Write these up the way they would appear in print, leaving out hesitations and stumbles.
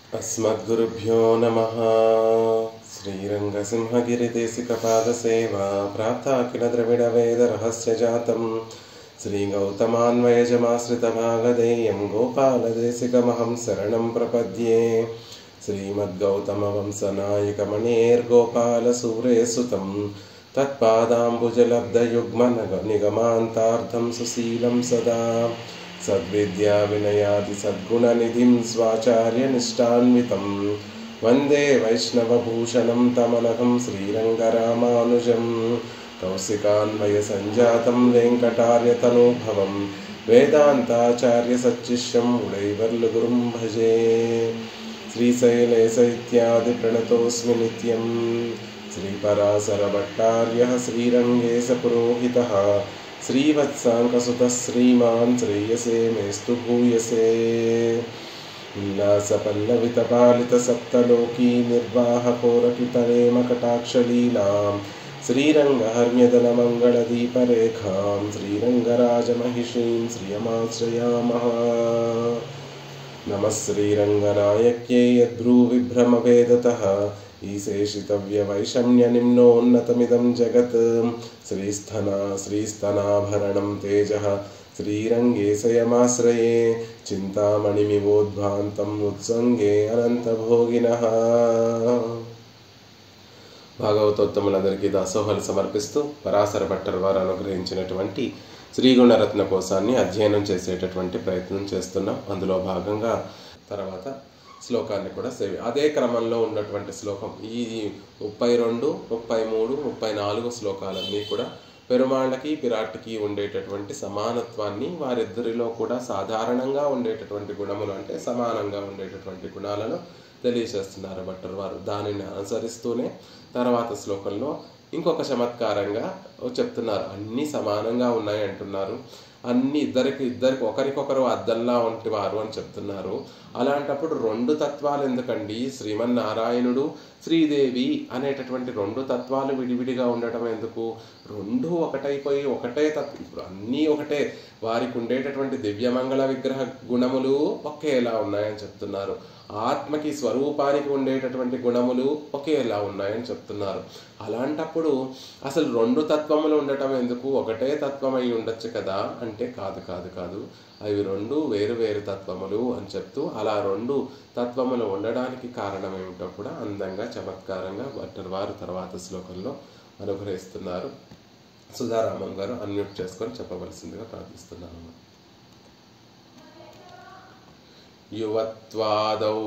अस्मद्गुरुभ्यो नमः। श्रीरङ्गसिंहगिरिदेशिकपादसेवा प्राप्ताखिलद्रविडवेदरहस्यजातं श्रीगौतमान्वयजमाश्रितभागधेयं गोपालदेशिकमहं शरणं प्रपद्ये। श्रीमद्गौतमवंशनायकमणेर्गोपालसूरेसुतं तत्पादाम्बुजलब्धयुग्मनिगमान्तार्थं सुशीलं सदा सद्विद्या विनयादि सद्गुणनिधिं स्वाचार्यनिष्ठान्वितं वन्दे वैष्णवभूषणं तमनघं श्रीरङ्गरामानुजं कौशिकान्वयसञ्जातं वेङ्कटार्यतनूभवं वेदान्ताचार्यसच्चिष्यं उडैवर्लुगुरुं भजे। श्रीशैलेशैत्यादिप्रणतोऽस्मि नित्यं श्रीपराशरभट्टार्यः श्रीरङ्गेशपुरोहितः श्रीवत्साङ्कसुतः श्रीमान् श्रेयसे मेस्तु भूयसे। उल्लासपल्लवितपालितसप्तलोकी निर्वाहकोरकितरेमकटाक्षलीलां श्रीरङ्गहर्म्यदलमङ्गलदीपरेखां श्रीरङ्गराजमहिषीं श्रियमाश्रयामः। नमः श्रीरङ्गनायक्यै यद्भ्रूविभ्रमवेदतः ईशेषितव्यवैषम्यनिम्नोन्नतमिदं जगत्। श्रीस्तनाभरणं तेजः श्रीरङ्गेशयमाश्रये चिन्तामणिमिवोद्भान्तम् उत्सङ्गे अनन्तभोगिनः। భాగవతోత్తములందరికీ దాసోహాలు సమర్పిస్తూ పరాశర భట్టర్ వారు అనుగ్రహించినటువంటి శ్రీగుణరత్న కోశాన్ని అధ్యయనం చేసేటటువంటి ప్రయత్నం చేస్తున్నాం. అందులో భాగంగా తర్వాత శ్లోకాన్ని కూడా అదే క్రమంలో ఉన్నటువంటి శ్లోకం ఈ 32, 33, 34 శ్లోకాలన్నీ కూడా పెరుమాళ్ళకి పిరాట్కి ఉండేటటువంటి సమానత్వాన్ని, వారిద్దరిలో కూడా సాధారణంగా ఉండేటటువంటి గుణములు అంటే సమానంగా ఉండేటటువంటి గుణాలను తెలియజేస్తున్నారు భట్టర్ వారు. దానిని అనుసరిస్తూనే తర్వాత శ్లోకంలో ఇంకొక చమత్కారంగా చెప్తున్నారు. అన్నీ సమానంగా ఉన్నాయి అంటున్నారు, అన్ని ఇద్దరికి ఒకరికొకరు అద్దంలా ఉంటివారు అని చెప్తున్నారు. అలాంటప్పుడు రెండు తత్వాలు ఎందుకండి? శ్రీమన్నారాయణుడు శ్రీదేవి అనేటటువంటి రెండు తత్వాలు విడివిడిగా ఉండటం ఎందుకు? రెండు ఒకటైపోయి ఒకటే తత్వం, అన్నీ ఒకటే. వారికి ఉండేటటువంటి దివ్యమంగళ విగ్రహ గుణములు ఒకేలా ఉన్నాయని చెప్తున్నారు. ఆత్మకి స్వరూపానికి ఉండేటటువంటి గుణములు ఒకేలా ఉన్నాయని చెప్తున్నారు. అలాంటప్పుడు అసలు రెండు తత్వములు ఉండటం ఎందుకు? ఒకటే తత్వం అయి ఉండొచ్చు కదా అంటే కాదు, అవి రెండు వేరు వేరు తత్వములు అని చెప్తూ అలా రెండు తత్వములు ఉండడానికి కారణం ఏమిటో కూడా అందంగా చమత్కారంగా భట్టర్ వారు తర్వాత శ్లోకంలో అనుగ్రహిస్తున్నారు. సుధారామం గారు అన్మ్యూట్ చేసుకొని చెప్పవలసిందిగా ప్రార్థిస్తున్నాను. యువత్వాదౌ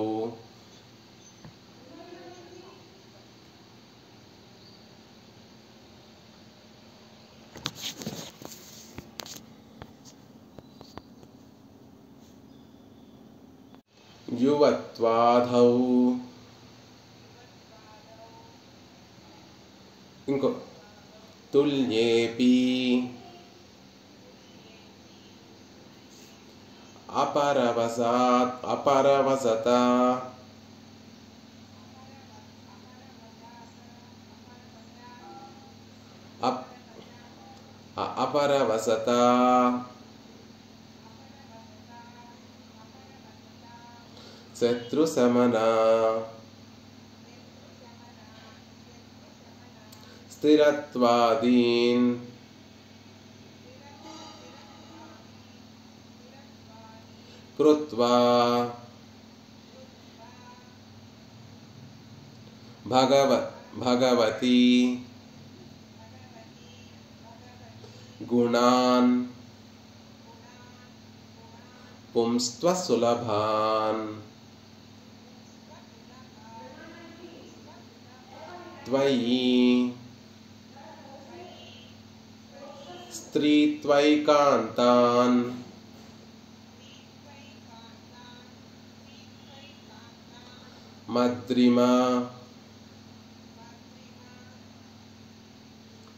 యువత్వాదౌ ఇంకో తుల్యేపి అపరవసత శత్రుశమనా స్థిరత్వాదీన్ కృత్వా భగవతి గుణాన్ పుంస్త్వసులభాన్ త్వయి స్త్రీత్వైకాంతాన్ మద్రిమా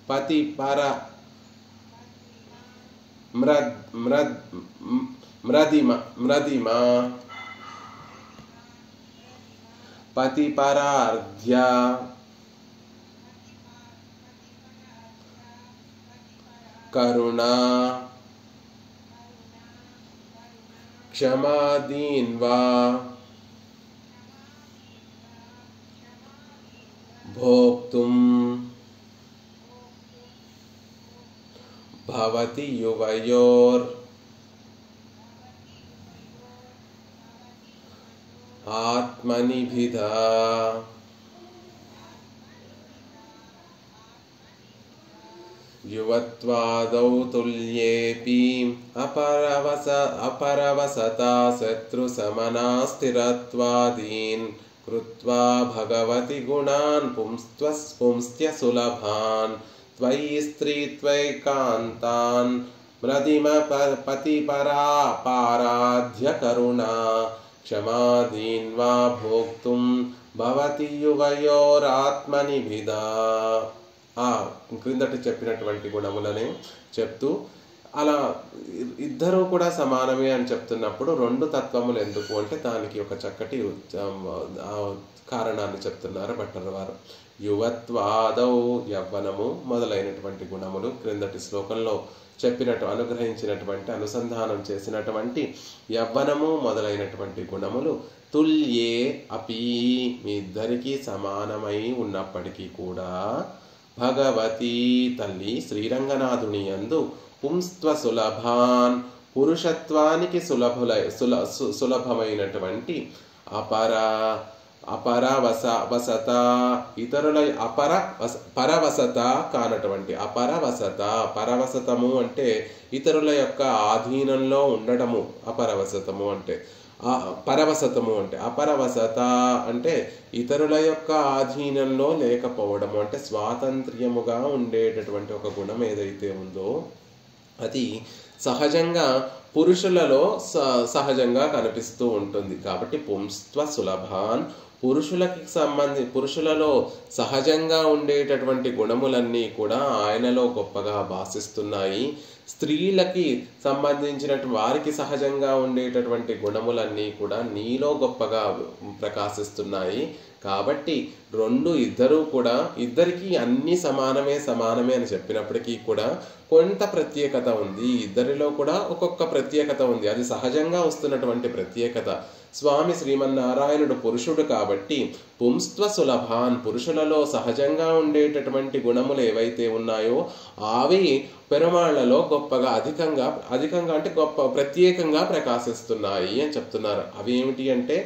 పతిపర మ్రదిమా పతిపరార్ధ్య కరుణా क्षमादीन्वा భోక్తుం భవతి యువయోర్ ఆత్మనిభిదా యువత్వాదౌ తుల్యేపి అపరవసతా శత్రు సమనా స్థిరత్వాదీన్ కృత్వా భగవతి గుణాన్ పుంస్త్య సులభాన్ త్వయి స్త్రీత్వైకాంతాన్ మృదిమ పతిపరా పారాధ్య కరుణా క్షమాదీన్ వా భోక్తుం భవతి యువయోరాత్మనిభిదా. క్రిందటి చెప్పినటువంటి గుణములనే చెప్తూ అలా ఇద్దరూ కూడా సమానమే అని చెప్తున్నప్పుడు రెండు తత్వములు ఎందుకు అంటే దానికి ఒక చక్కటి కారణాన్ని చెప్తున్నారు భట్టర్ వారు. యువత్వాదౌ యవ్వనము మొదలైనటువంటి గుణములు క్రిందటి శ్లోకంలో చెప్పినట్టు అనుగ్రహించినటువంటి అనుసంధానం చేసినటువంటి యవ్వనము మొదలైనటువంటి గుణములు తుల్యే అపి మీ ఇద్దరికీ సమానమై ఉన్నప్పటికీ కూడా భగవతి తల్లి శ్రీరంగనాథుని యందు పుంస్త్వ సులభాన్ పురుషత్వానికి సులభమైనటువంటి వసత ఇతరుల పరవసత కానటువంటి పరవసతము అంటే ఇతరుల యొక్క ఆధీనంలో ఉండటము. అపరవసతము అంటే అపరవసత అంటే ఇతరుల యొక్క ఆధీనంలో లేకపోవడము అంటే స్వాతంత్ర్యముగా ఉండేటటువంటి ఒక గుణం ఏదైతే ఉందో అది సహజంగా పురుషులలో సహజంగా కనిపిస్తూ ఉంటుంది. కాబట్టి పుంస్త్వ సులభాన్ పురుషులలో సహజంగా ఉండేటటువంటి గుణములన్నీ కూడా ఆయనలో గొప్పగా భాషిస్తున్నాయి. స్త్రీలకి సంబంధించినటువంటి వారికి సహజంగా ఉండేటటువంటి గుణములన్నీ కూడా నీలో గొప్పగా ప్రకాశిస్తున్నాయి. కాబట్టి ఇద్దరూ కూడా ఇద్దరికి అన్ని సమానమే అని చెప్పినప్పటికీ కూడా కొంత ప్రత్యేకత ఉంది. ఇద్దరిలో కూడా ఒక్కొక్క ప్రత్యేకత ఉంది. అది సహజంగా వస్తున్నటువంటి ప్రత్యేకత. స్వామి శ్రీమన్నారాయణుడు పురుషుడు కాబట్టి పుంస్త్వ సులభాన్ పురుషులలో సహజంగా ఉండేటటువంటి గుణములు ఏవైతే ఉన్నాయో అవి పెరుమాళ్లలో గొప్పగా అధికంగా అంటే గొప్ప ప్రత్యేకంగా ప్రకాశిస్తున్నాయి అని చెప్తున్నారు. అవి ఏమిటి అంటే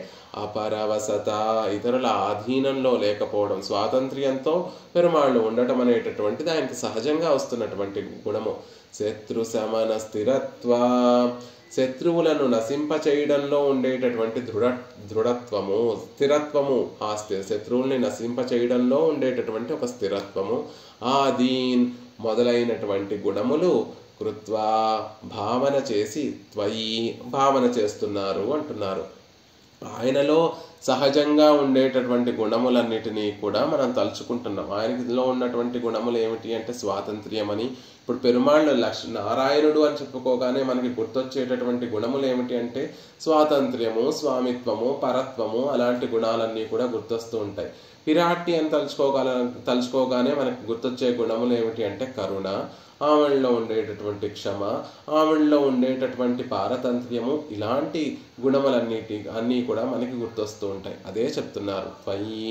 అపరవసత ఇతరుల ఆధీనంలో లేకపోవడం, స్వాతంత్ర్యంతో పెరుమాళ్ళు ఉండటం అనేటటువంటిది ఆయనకి సహజంగా వస్తున్నటువంటి గుణము. శత్రు సమన శత్రువులను నశింప చేయడంలో ఉండేటటువంటి స్థిరత్వము శత్రువుల్ని నశింప చేయడంలో ఉండేటటువంటి ఒక స్థిరత్వము. ఆదీన్ మొదలైనటువంటి గుణములు కృత్వా భావన చేసి త్వయి భావన చేస్తున్నారు అంటున్నారు. ఆయనలో సహజంగా ఉండేటటువంటి గుణములన్నిటినీ కూడా మనం తలుచుకుంటున్నాం. ఆయనలో ఉన్నటువంటి గుణములు ఏమిటి అంటే స్వాతంత్ర్యమని. ఇప్పుడు పెరుమాళ్ళు నారాయణుడు అని చెప్పుకోగానే మనకి గుర్తొచ్చేటటువంటి గుణములు ఏమిటి అంటే స్వాతంత్ర్యము, స్వామిత్వము, పరత్వము అలాంటి గుణాలన్నీ కూడా గుర్తొస్తూ ఉంటాయి. పిరాట్టి అని తలుచుకోగానే మనకి గుర్తొచ్చే గుణములు ఏమిటి అంటే కరుణ, ఆవిడలో ఉండేటటువంటి క్షమ, ఆవిడలో ఉండేటటువంటి పారతంత్ర్యము, ఇలాంటి అన్నీ కూడా మనకి గుర్తొస్తూ ఉంటాయి. అదే చెప్తున్నారు. త్వయి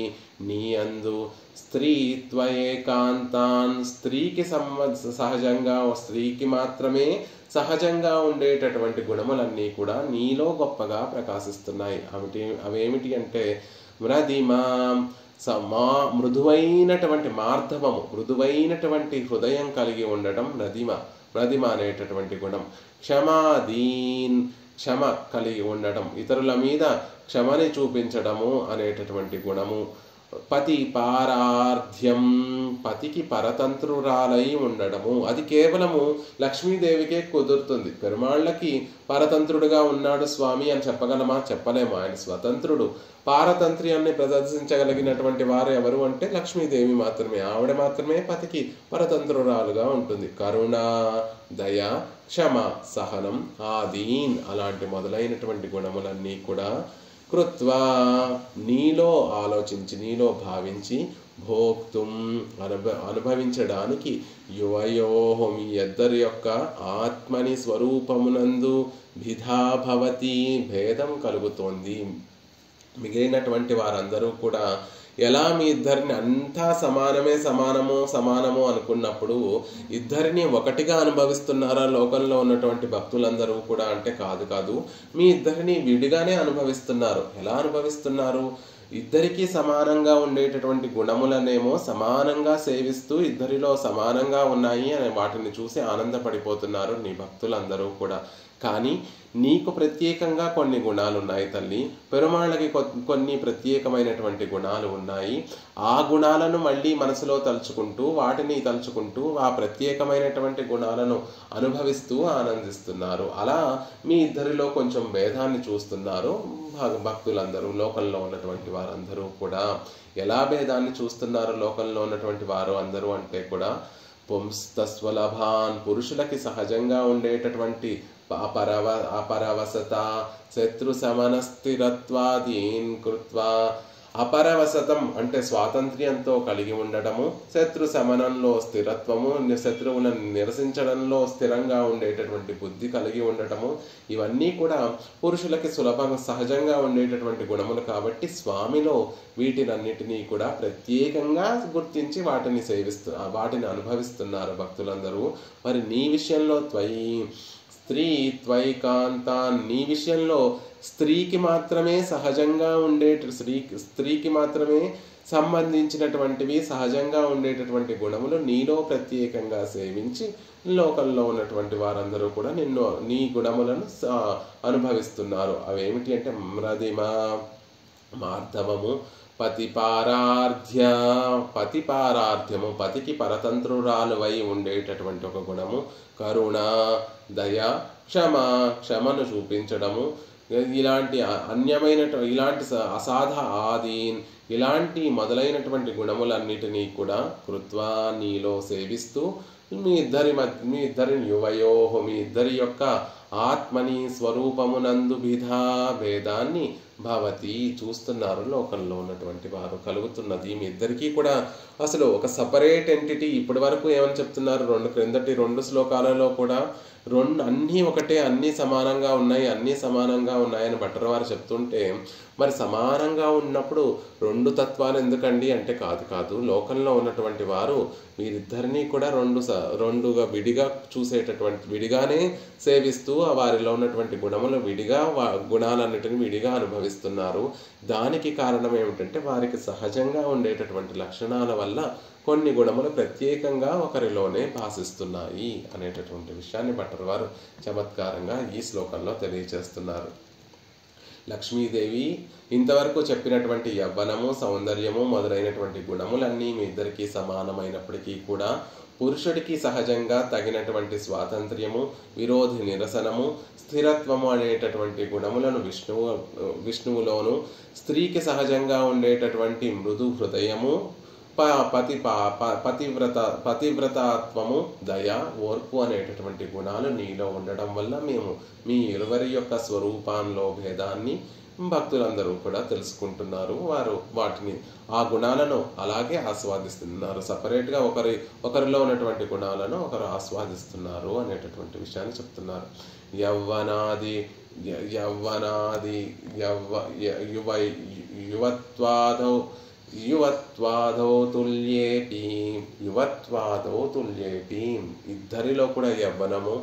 నీ అందు స్త్రీత్వయేకాంతాన్ స్త్రీకి సహజంగా స్త్రీకి మాత్రమే సహజంగా ఉండేటటువంటి గుణములన్నీ కూడా నీలో గొప్పగా ప్రకాశిస్తున్నాయి. అవేమిటి అంటే మృదిమాం మృదువైనటువంటి మార్ధవము, మృదువైనటువంటి హృదయం కలిగి ఉండటం మృదిమ అనేటటువంటి గుణం. క్షమాదీన్ క్షమ కలిగి ఉండటం, ఇతరుల మీద క్షమని చూపించడము అనేటటువంటి గుణము. పతి పారార్థ్యం పతికి పరతంత్రురాలై ఉండడము, అది కేవలము లక్ష్మీదేవికే కుదురుతుంది. పెరుమాళ్ళకి పరతంత్రుడుగా ఉన్నాడు స్వామి అని చెప్పగలమా? చెప్పలేము. ఆయన స్వతంత్రుడు. పారతంత్ర్యాన్ని ప్రదర్శించగలిగినటువంటి వారు ఎవరు అంటే లక్ష్మీదేవి మాత్రమే. ఆవిడ మాత్రమే పతికి పరతంత్రురాలుగా ఉంటుంది. కరుణ, దయ, క్షమ, సహనం, ఆదీన్ అలాంటి మొదలైనటువంటి గుణములన్నీ కూడా కృత్వా నీలో ఆలోచించి, నీలో భావించి, భోక్తుం అనుభవించడానికి యువయోహం ఈ ఇద్దరి యొక్క ఆత్మని స్వరూపమునందు భిధా భవతి భేదం కలుగుతోంది. మిగిలినటువంటి వారందరూ కూడా ఎలా మీ ఇద్దరిని అంతా సమానము అనుకున్నప్పుడు ఇద్దరిని ఒకటిగా అనుభవిస్తున్నారా లోకంలో ఉన్నటువంటి భక్తులందరూ కూడా అంటే కాదు, మీ ఇద్దరిని విడిగానే అనుభవిస్తున్నారు. ఎలా అనుభవిస్తున్నారు? ఇద్దరికీ సమానంగా ఉండేటటువంటి గుణములనేమో సమానంగా సేవిస్తూ ఇద్దరిలో సమానంగా ఉన్నాయి అనే వాటిని చూసి ఆనందపడిపోతున్నారు నీ భక్తులందరూ కూడా. కానీ నీకు ప్రత్యేకంగా కొన్ని గుణాలు ఉన్నాయి తల్లి, పెరుమాళ్ళకి కొన్ని ప్రత్యేకమైనటువంటి గుణాలు ఉన్నాయి. ఆ గుణాలను మళ్ళీ మనసులో తలుచుకుంటూ వాటిని తలుచుకుంటూ ఆ ప్రత్యేకమైనటువంటి గుణాలను అనుభవిస్తూ ఆనందిస్తున్నారు. అలా మీ ఇద్దరిలో కొంచెం భేదాన్ని చూస్తున్నారు భక్తులందరూ, లోకంలో ఉన్నటువంటి వారందరూ కూడా. ఎలా భేదాన్ని చూస్తున్నారు లోకంలో ఉన్నటువంటి వారు అందరూ అంటే కూడా, పుంస్తస్వలభాన్ పురుషులకి సహజంగా ఉండేటటువంటి అపరవసత శత్రు సమన స్థిరత్వాదీన్ కృత్వా. అపరవసతం అంటే స్వాతంత్ర్యంతో కలిగి ఉండటము, శత్రు శమనంలో స్థిరత్వము, శత్రువులను నిరసించడంలో స్థిరంగా ఉండేటటువంటి బుద్ధి కలిగి ఉండటము, ఇవన్నీ కూడా పురుషులకి సులభంగా సహజంగా ఉండేటటువంటి గుణములు. కాబట్టి స్వామిలో వీటినన్నిటినీ కూడా ప్రత్యేకంగా గుర్తించి వాటిని అనుభవిస్తున్నారు భక్తులందరూ. మరి నీ విషయంలో స్త్రీ త్వైకాంతాన్, నీ విషయంలో స్త్రీకి మాత్రమే సహజంగా స్త్రీకి మాత్రమే సంబంధించినటువంటివి సహజంగా ఉండేటటువంటి గుణములు నీలో ప్రత్యేకంగా సేవించి లోకంలో ఉన్నటువంటి వారందరూ కూడా నీ గుణములను అనుభవిస్తున్నారు. అవేమిటి అంటే మ్రదిమ, మార్ధవము, పతిపారార్థ్యము పతికి పరతంత్రురాలువై ఉండేటటువంటి ఒక గుణము, కరుణ, దయ, క్షమను చూపించడము, ఇలాంటి ఇలాంటి ఆదీన్ ఇలాంటి మొదలైనటువంటి గుణములన్నిటినీ కూడా కృత్వా నీలో సేవిస్తూ మీ ఇద్దరిని యువయోహో మీ ఇద్దరి యొక్క ఆత్మని స్వరూపమునందు భేదాన్ని భవతి చూస్తున్నారు లోకంలో ఉన్నటువంటి వారు. కలుగుతున్నది మీ ఇద్దరికీ కూడా. అసలు ఒక సపరేట్ ఎంటిటీ ఇప్పటి వరకు ఏమని చెప్తున్నారు, క్రిందటి 2 శ్లోకాలలో కూడా అన్నీ ఒకటే, అన్నీ సమానంగా ఉన్నాయని భట్టర్ వారు చెప్తుంటే, మరి సమానంగా ఉన్నప్పుడు 2 తత్వాలు ఎందుకండి అంటే కాదు, లోకంలో ఉన్నటువంటి వారు వీరిద్దరినీ కూడా రెండుగా విడిగానే సేవిస్తూ వారిలో ఉన్నటువంటి గుణాలన్నిటిని విడిగా అనుభవిస్తున్నారు. దానికి కారణం ఏమిటంటే వారికి సహజంగా ఉండేటటువంటి లక్షణాల వల్ల కొన్ని గుణములు ప్రత్యేకంగా ఒకరిలోనే భాసిస్తున్నాయి అనేటటువంటి విషయాన్ని భట్టర్ వారు చమత్కారంగా ఈ శ్లోకంలో తెలియజేస్తున్నారు. లక్ష్మీదేవి ఇంతవరకు చెప్పినటువంటి యవ్వనము, సౌందర్యము మొదలైనటువంటి గుణములన్నీ మీ ఇద్దరికీ సమానమైనప్పటికీ కూడా పురుషుడికి సహజంగా తగినటువంటి స్వాతంత్ర్యము, విరోధి నిరసనము, స్థిరత్వము అనేటటువంటి గుణములను విష్ణువులోను, స్త్రీకి సహజంగా ఉండేటటువంటి మృదు హృదయము, పతివ్రతత్వము, దయ, ఓర్పు అనేటటువంటి గుణాలు నీలో ఉండడం వల్ల మేము మీ ఇరువురి యొక్క స్వరూపాల్లో భేదాన్ని భక్తులందరూ కూడా తెలుసుకుంటున్నారు. వారు ఆ గుణాలను అలాగే ఆస్వాదిస్తున్నారు. సపరేట్గా ఒకరిలో ఉన్నటువంటి గుణాలను ఒకరు ఆస్వాదిస్తున్నారు అనేటటువంటి విషయాన్ని చెప్తున్నారు. యువత్వాదౌ తుల్యేపి ఇద్దరిలో కూడా యవ్వనము,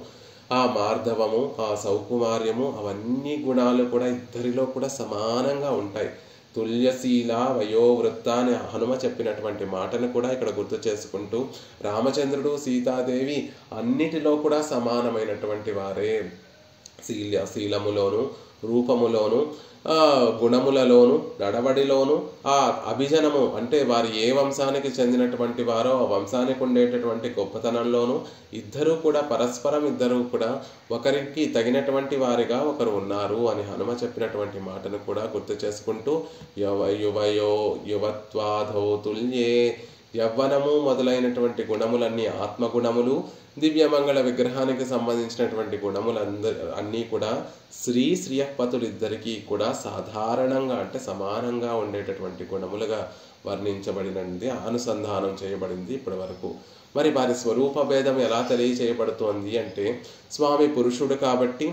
ఆ మార్ధవము, ఆ సౌకుమార్యము, అవన్నీ గుణాలు కూడా ఇద్దరిలో కూడా సమానంగా ఉంటాయి. తుల్యశీల వయోవృత్త అని హనుమ చెప్పినటువంటి మాటను కూడా ఇక్కడ గుర్తు చేసుకుంటూ, రామచంద్రుడు, సీతాదేవి అన్నిటిలో కూడా సమానమైనటువంటి వారే. శీలములోను, రూపములోను, గుణములలోను, నడవడిలోను, ఆ అభిజనము అంటే వారు ఏ వంశానికి చెందినటువంటి వారో ఆ వంశానికి ఉండేటటువంటి గొప్పతనంలోను ఇద్దరూ కూడా ఒకరికి తగినటువంటి వారిగా ఒకరు ఉన్నారు అని హనుమ చెప్పినటువంటి మాటను కూడా గుర్తు చేసుకుంటూ, యువత్వాధౌ తుల్యే యవ్వనము మొదలైనటువంటి గుణములన్నీ ఆత్మగుణములు, దివ్యమంగళ విగ్రహానికి సంబంధించినటువంటి అన్నీ కూడా శ్రీయపతులిద్దరికీ కూడా సాధారణంగా అంటే సమానంగా ఉండేటటువంటి గుణములుగా వర్ణించబడినది, అనుసంధానం చేయబడింది ఇప్పటి వరకు. మరి వారి స్వరూప భేదం ఎలా తెలియచేయబడుతోంది అంటే స్వామి పురుషుడు కాబట్టి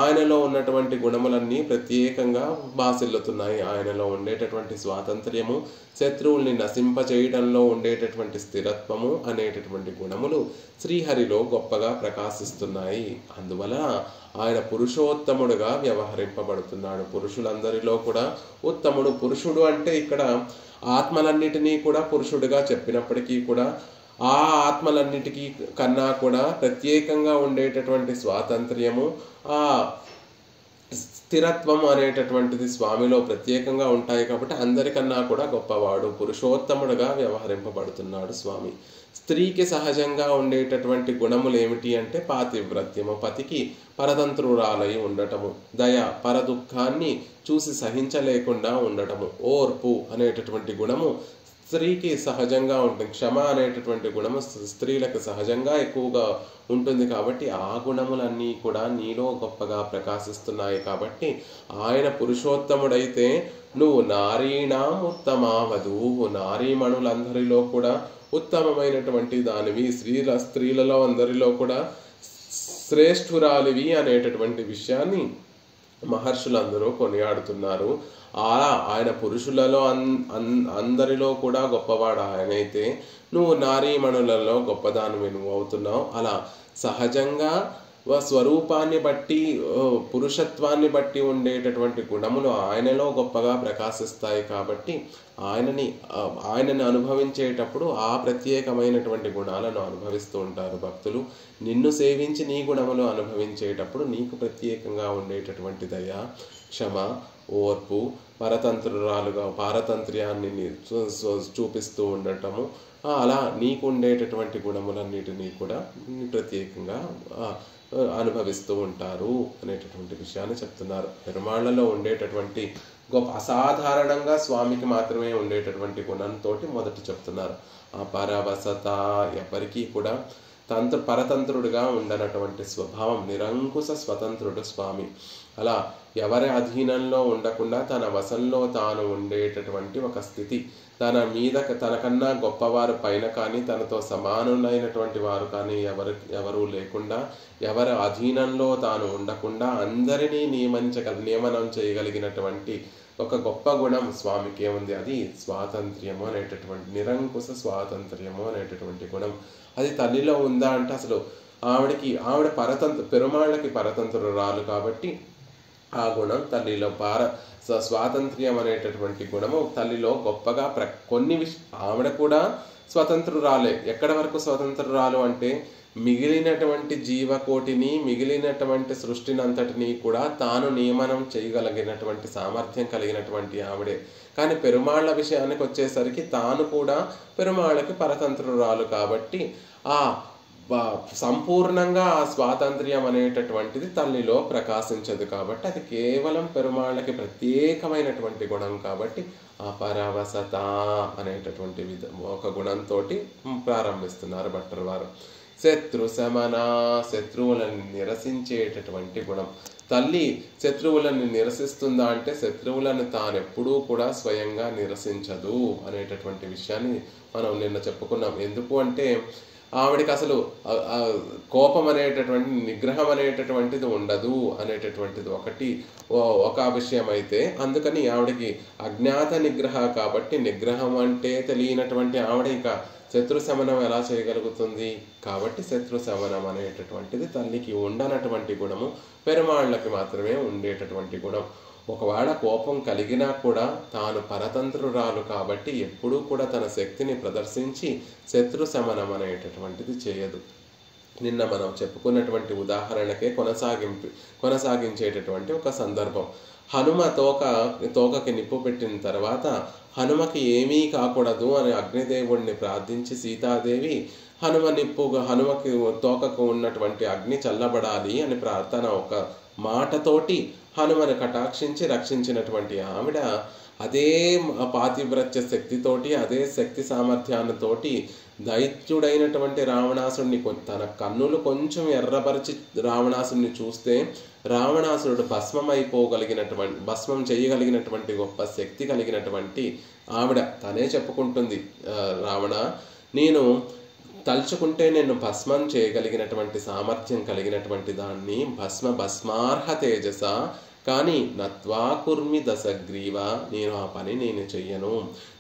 ఆయనలో ఉన్నటువంటి గుణములన్నీ ప్రత్యేకంగా బాసిల్లుతున్నాయి. ఆయనలో ఉండేటటువంటి స్వాతంత్ర్యము, శత్రువుల్ని నశింపచేయడంలో ఉండేటటువంటి స్థిరత్వము అనేటటువంటి గుణములు శ్రీహరిలో గొప్పగా ప్రకాశిస్తున్నాయి. అందువలన ఆయన పురుషోత్తముడుగా వ్యవహరింపబడుతున్నాడు. పురుషులందరిలో కూడా ఉత్తముడు. పురుషుడు అంటే ఇక్కడ ఆత్మలన్నిటినీ కూడా పురుషుడిగా చెప్పినప్పటికీ కూడా ఆ ఆత్మలన్నిటికీ కన్నా కూడా ప్రత్యేకంగా ఉండేటటువంటి స్వాతంత్ర్యము, ఆ స్థిరత్వం అనేటటువంటిది స్వామిలో ప్రత్యేకంగా ఉంటాయి. కాబట్టి అందరికన్నా కూడా గొప్పవాడు, పురుషోత్తముడుగా వ్యవహరింపబడుతున్నాడు స్వామి. స్త్రీకి సహజంగా ఉండేటటువంటి గుణములు ఏమిటి అంటే పాతివ్రత్యము, పతికి పరతంత్రురాలై ఉండటము, దయ, పరదుఃఖాన్ని చూసి సహించలేకుండా ఉండటము, ఓర్పు అనేటటువంటి గుణము స్త్రీకి సహజంగా ఉంటుంది. క్షమ అనేటటువంటి గుణము స్త్రీలకు సహజంగా ఎక్కువగా ఉంటుంది. కాబట్టి ఆ గుణములన్నీ కూడా నీలో గొప్పగా ప్రకాశిస్తున్నాయి. కాబట్టి ఆయన పురుషోత్తముడైతే నువ్వు నారీణాం ఉత్తమావధూవు, నారీమణులందరిలో కూడా ఉత్తమమైనటువంటి దానివి, స్త్రీలలో అందరిలో కూడా శ్రేష్ఠురాలివి అనేటటువంటి విషయాన్ని మహర్షులందరూ కొనియాడుతున్నారు. ఆయన పురుషులలో అందరిలో కూడా గొప్పవాడు ఆయనైతే నువ్వు నారీమణులలో గొప్పదానివి నువ్వు అవుతున్నావు. అలా సహజంగా స్వరూపాన్ని బట్టి, పురుషత్వాన్ని బట్టి ఉండేటటువంటి గుణములు ఆయనలో గొప్పగా ప్రకాశిస్తాయి. కాబట్టి ఆయనని అనుభవించేటప్పుడు ఆ ప్రత్యేకమైనటువంటి గుణాలను అనుభవిస్తూ ఉంటారు భక్తులు. నిన్ను సేవించి నీ గుణములు అనుభవించేటప్పుడు నీకు ప్రత్యేకంగా ఉండేటటువంటి దయ, క్షమ, ఓర్పు, పారతంత్ర్యాన్ని చూపిస్తూ ఉండటము, అలా నీకు ఉండేటటువంటి గుణములన్నిటినీ కూడా ప్రత్యేకంగా అనుభవిస్తూ ఉంటారు అనేటటువంటి విషయాన్ని చెప్తున్నారు. పెరుమాళ్లలో ఉండేటటువంటి గొప్ప అసాధారణంగా స్వామికి మాత్రమే ఉండేటటువంటి గుణంతో మొదట చెప్తున్నారు. ఆ పరవశత, ఎవరికీ కూడా పరతంత్రుడిగా ఉండనటువంటి స్వభావం, నిరంకుశ స్వతంత్రుడు స్వామి. అలా ఎవరి అధీనంలో ఉండకుండా తన వశంలో తాను ఉండేటటువంటి ఒక స్థితి, తనకన్నా గొప్పవారు పైన కానీ తనతో సమానులైనటువంటి వారు కానీ ఎవరు లేకుండా, ఎవరి అధీనంలో తాను ఉండకుండా అందరినీ నియమనం చేయగలిగినటువంటి ఒక గొప్ప గుణం స్వామికి ఏముంది, అది స్వాతంత్ర్యము అనేటటువంటి, నిరంకుశ స్వాతంత్ర్యము అనేటటువంటి గుణం. అది తల్లిలో ఉందా అంటే అసలు ఆవిడ పెరుమాళ్ళకి పరతంత్రురాలు కాబట్టి ఆ గుణం తల్లిలో స్వాతంత్ర్యం అనేటటువంటి గుణము తల్లిలో గొప్పగా ఆవిడ కూడా స్వతంత్రురాలే. ఎక్కడ వరకు స్వతంత్రురాలు అంటే మిగిలినటువంటి జీవకోటిని, మిగిలినటువంటి సృష్టినంతటినీ కూడా తాను నియమనం చేయగలిగినటువంటి సామర్థ్యం కలిగినటువంటి ఆవిడే. కానీ పెరుమాళ్ళ విషయానికి వచ్చేసరికి తాను కూడా పెరుమాళ్ళకి పరతంత్రురాలు కాబట్టి ఆ సంపూర్ణంగా ఆ స్వాతంత్ర్యం అనేటటువంటిది తల్లిలో ప్రకాశించదు. కాబట్టి అది కేవలం పెరుమాళ్ళకి ప్రత్యేకమైనటువంటి గుణం. కాబట్టి ఆ పరవశత అనేటటువంటి ఒక గుణంతో ప్రారంభిస్తున్నారు భట్టర్ వారు. శత్రుశమన, శత్రువులను నిరసించేటటువంటి గుణం. తల్లి శత్రువులను నిరసిస్తుందా అంటే శత్రువులను తానెప్పుడూ కూడా స్వయంగా నిరసించదు అనేటటువంటి విషయాన్ని మనం నిన్న చెప్పుకున్నాం. ఎందుకు అంటే ఆవిడికి అసలు కోపం అనేటటువంటి, నిగ్రహం అనేటటువంటిది ఉండదు అనేటటువంటిది ఒక విషయం అయితే, అందుకని ఆవిడకి అజ్ఞాత నిగ్రహ కాబట్టి నిగ్రహం అంటే తెలియనటువంటి ఆవిడ ఇక శత్రు శమనం ఎలా చేయగలుగుతుంది? కాబట్టి శత్రు శమనం అనేటటువంటిది తల్లికి ఉండనటువంటి గుణము, పెరుమాళ్ళకి మాత్రమే ఉండేటటువంటి గుణం. ఒకవేళ కోపం కలిగినా కూడా తాను పరతంత్రురాలు కాబట్టి ఎప్పుడూ కూడా తన శక్తిని ప్రదర్శించి శత్రు శమనం అనేటటువంటిది చేయదు. నిన్న మనం చెప్పుకున్నటువంటి ఉదాహరణకే కొనసాగించేటటువంటి ఒక సందర్భం. హనుమ తోకకి నిప్పు పెట్టిన తర్వాత హనుమకి ఏమీ కాకూడదు అని అగ్నిదేవుడిని ప్రార్థించి సీతాదేవి హనుమకి తోకకు ఉన్నటువంటి అగ్ని చల్లబడాలి అని ప్రార్థన ఒక మాటతోటి హనుమని కటాక్షించి రక్షించినటువంటి ఆవిడ అదే పాతివ్రత్య శక్తితోటి, అదే శక్తి సామర్థ్యాలతోటి దైత్యుడైనటువంటి రావణాసుడిని తన కన్నులు కొంచెం ఎర్రపరిచి రావణాసుడిని చూస్తే రావణాసురుడు భస్మం చేయగలిగినటువంటి గొప్ప శక్తి కలిగినటువంటి ఆవిడ తనే చెప్పుకుంటుంది, రావణ నేను తలుచుకుంటే నిన్ను భస్మం చేయగలిగినటువంటి సామర్థ్యం కలిగినటువంటి దాన్ని భస్మార్హ తేజస, కానీ నత్వా కుర్మి దశగ్రీవ, నేను ఆ పని నేను చెయ్యను.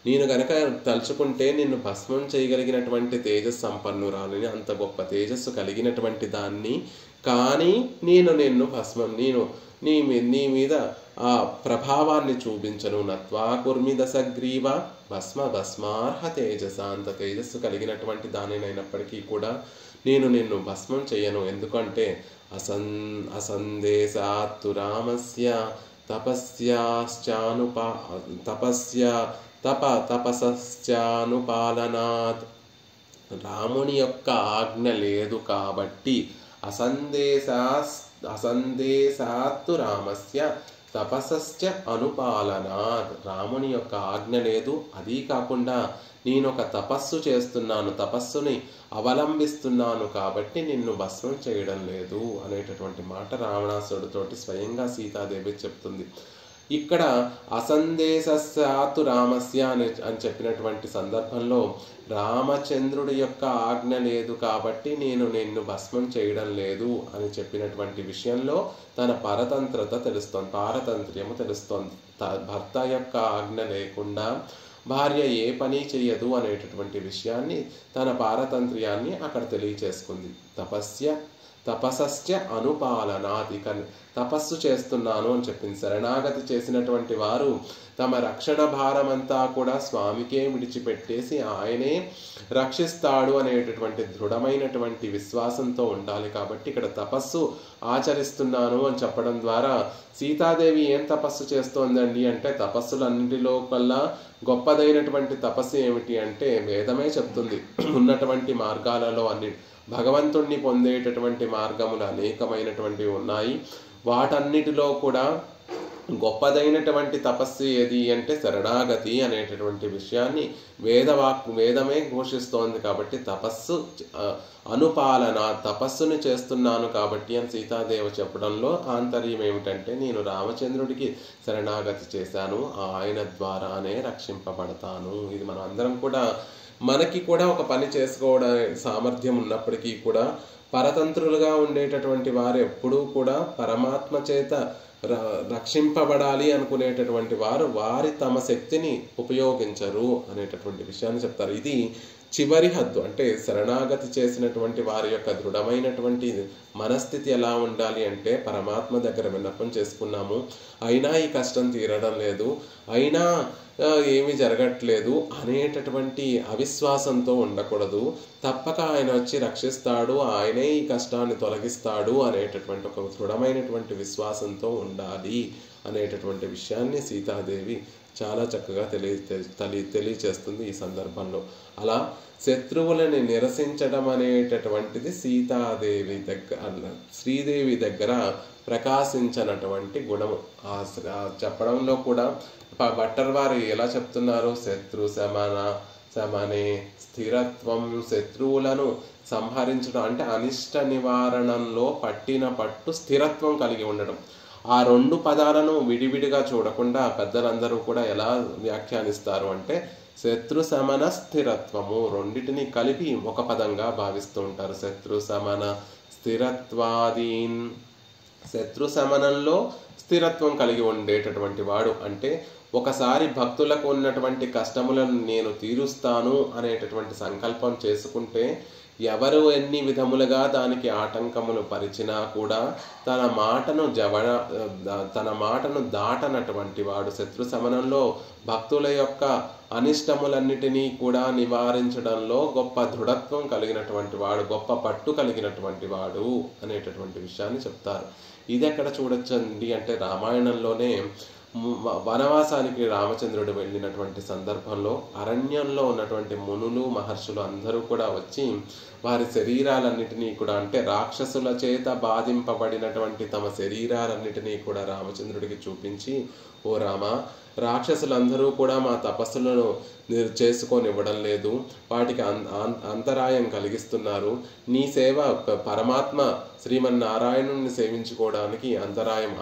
నేను గనక తలుచుకుంటే నిన్ను భస్మం చేయగలిగినటువంటి తేజస్సు సంపన్నురాలని, అంత గొప్ప తేజస్సు కలిగినటువంటి దాన్ని, కానీ నిన్ను భస్మం, నీ మీద ఆ ప్రభావాన్ని చూపించను. నత్వా కుర్మి దశగ్రీవ భస్మార్హ తేజస, అంత తేజస్సు కలిగినటువంటి దానినైనప్పటికీ కూడా నిన్ను భస్మం చెయ్యను. ఎందుకంటే అసందేశాత్తు రామస్య తపస్యానుపాలనాత్, రాముని యొక్క ఆజ్ఞ లేదు కాబట్టి, అసందేశాత్తు రామస్య తపస్య అనుపాలనాత్, రాముని యొక్క ఆజ్ఞ లేదు. అదీ కాకుండా నేను ఒక తపస్సు చేస్తున్నాను, తపస్సుని అవలంబిస్తున్నాను కాబట్టి నిన్ను భస్మం చేయడం లేదు అనేటటువంటి మాట రావణాసురుడితోటి స్వయంగా సీతాదేవి చెప్తుంది. ఇక్కడ అసందేశాత్తు రామస్య అని చెప్పినటువంటి సందర్భంలో రామచంద్రుడి యొక్క ఆజ్ఞ లేదు కాబట్టి నిన్ను భస్మం చేయడం లేదు అని చెప్పినటువంటి విషయంలో తన పరతంత్రత తెలుస్తోంది, పారతంత్ర్యము తెలుస్తోంది. భర్త యొక్క ఆజ్ఞ లేకుండా భార్య ఏ పని చెయ్యదు అనేటటువంటి విషయాన్ని, తన పారతంత్ర్యాన్ని అక్కడ తెలియచేసుకుంది. తపస్య అనుపాలనాత్, ఇక తపస్సు చేస్తున్నాను అని చెప్పింది. శరణాగతి చేసినటువంటి వారు తమ రక్షణ భారమంతా కూడా స్వామికే విడిచిపెట్టేసి ఆయనే రక్షిస్తాడు అనేటటువంటి దృఢమైనటువంటి విశ్వాసంతో ఉండాలి. కాబట్టి ఇక్కడ తపస్సు ఆచరిస్తున్నాను అని చెప్పడం ద్వారా సీతాదేవి ఏం తపస్సు చేస్తోందండి అంటే, తపస్సులన్నిటిలో కల్లా గొప్పదైనటువంటి తపస్సు ఏమిటి అంటే వేదమే చెప్తుంది. ఉన్నటువంటి మార్గాలలో భగవంతుణ్ణి పొందేటటువంటి మార్గములు అనేకమైనటువంటివి ఉన్నాయి. వాటన్నిటిలో కూడా గొప్పదైనటువంటి తపస్సు ఏది అంటే శరణాగతి అనేటటువంటి విషయాన్ని వేదమే ఘోషిస్తోంది. కాబట్టి తపస్సు అనుపాలన, తపస్సుని చేస్తున్నాను కాబట్టి అని సీతాదేవి చెప్పడంలో ఆంతర్యం ఏమిటంటే, నేను రామచంద్రుడికి శరణాగతి చేశాను, ఆయన ద్వారానే రక్షింపబడతాను. ఇది మనం అందరం కూడా, మనకి కూడా ఒక పని చేసుకోవడం సామర్థ్యం ఉన్నప్పటికీ కూడా పరతంత్రులుగా ఉండేటటువంటి వారు ఎప్పుడూ కూడా పరమాత్మ చేత రక్షింపబడాలి అనుకునేటటువంటి వారి తమ శక్తిని ఉపయోగించరు అనేటటువంటి విషయాన్ని చెప్తారు. ఇది చివరి హద్దు. అంటే శరణాగతి చేసినటువంటి వారి యొక్క దృఢమైనటువంటి మనస్థితి ఎలా ఉండాలి అంటే, పరమాత్మ దగ్గర విన్నపం చేసుకున్నాము, అయినా ఈ కష్టం తీరడం లేదు, అయినా ఏమీ జరగట్లేదు అనేటటువంటి అవిశ్వాసంతో ఉండకూడదు. తప్పక ఆయన వచ్చి రక్షిస్తాడు, ఆయనే ఈ కష్టాన్ని తొలగిస్తాడు అనేటటువంటి ఒక దృఢమైనటువంటి విశ్వాసంతో ఉండాలి అనేటటువంటి విషయాన్ని సీతాదేవి చాలా చక్కగా తెలియచేస్తుంది ఈ సందర్భంలో. అలా శత్రువులని నిరసించడం అనేటటువంటిది శ్రీదేవి దగ్గర ప్రకాశించినటువంటి గుణము. చెప్పడంలో కూడా భట్టర్ వారు ఎలా చెప్తున్నారు, శత్రు శమనే స్థిరత్వం, శత్రువులను సంహరించడం అంటే అనిష్ట నివారణంలో పట్టిన పట్టు స్థిరత్వం కలిగి ఉండడం. ఆ రెండు పదాలను విడివిడిగా చూడకుండా పెద్దలందరూ కూడా ఎలా వ్యాఖ్యానిస్తారు అంటే, శత్రు శమన స్థిరత్వము రెండిటిని కలిపి ఒక పదంగా భావిస్తూ ఉంటారు. శత్రు శమన స్థిరత్వాదీన్, శత్రు శమనంలో స్థిరత్వం కలిగి ఉండేటటువంటి వాడు అంటే, ఒకసారి భక్తులకు ఉన్నటువంటి కష్టములను నేను తీరుస్తాను అనేటటువంటి సంకల్పం చేసుకుంటే, ఎవరు ఎన్ని విధములుగా దానికి ఆటంకములు పరిచినా కూడా తన మాటను దాటనటువంటి వాడు. శత్రు శమనంలో భక్తుల యొక్క అనిష్టములన్నిటినీ కూడా నివారించడంలో గొప్ప దృఢత్వం కలిగినటువంటి వాడు, గొప్ప పట్టు కలిగినటువంటి వాడు అనేటటువంటి విషయాన్ని చెప్తారు. ఇది ఎక్కడ చూడొచ్చండి అంటే, రామాయణంలోనే వనవాసానికి రామచంద్రుడు వెళ్ళినటువంటి సందర్భంలో అరణ్యంలో ఉన్నటువంటి మునులు మహర్షులు అందరూ కూడా వచ్చి వారి శరీరాలన్నిటినీ కూడా, అంటే రాక్షసుల చేత బాధింపబడినటువంటి తమ శరీరాలన్నిటినీ కూడా రామచంద్రుడికి చూపించి, ఓ రామ, రాక్షసులందరూ కూడా మా తపస్సులను చేసుకొనివ్వడం లేదు, వాటికి అంతరాయం కలిగిస్తున్నారు. నీ సేవ పరమాత్మ శ్రీమన్నారాయణుని సేవించుకోవడానికి అంతరాయం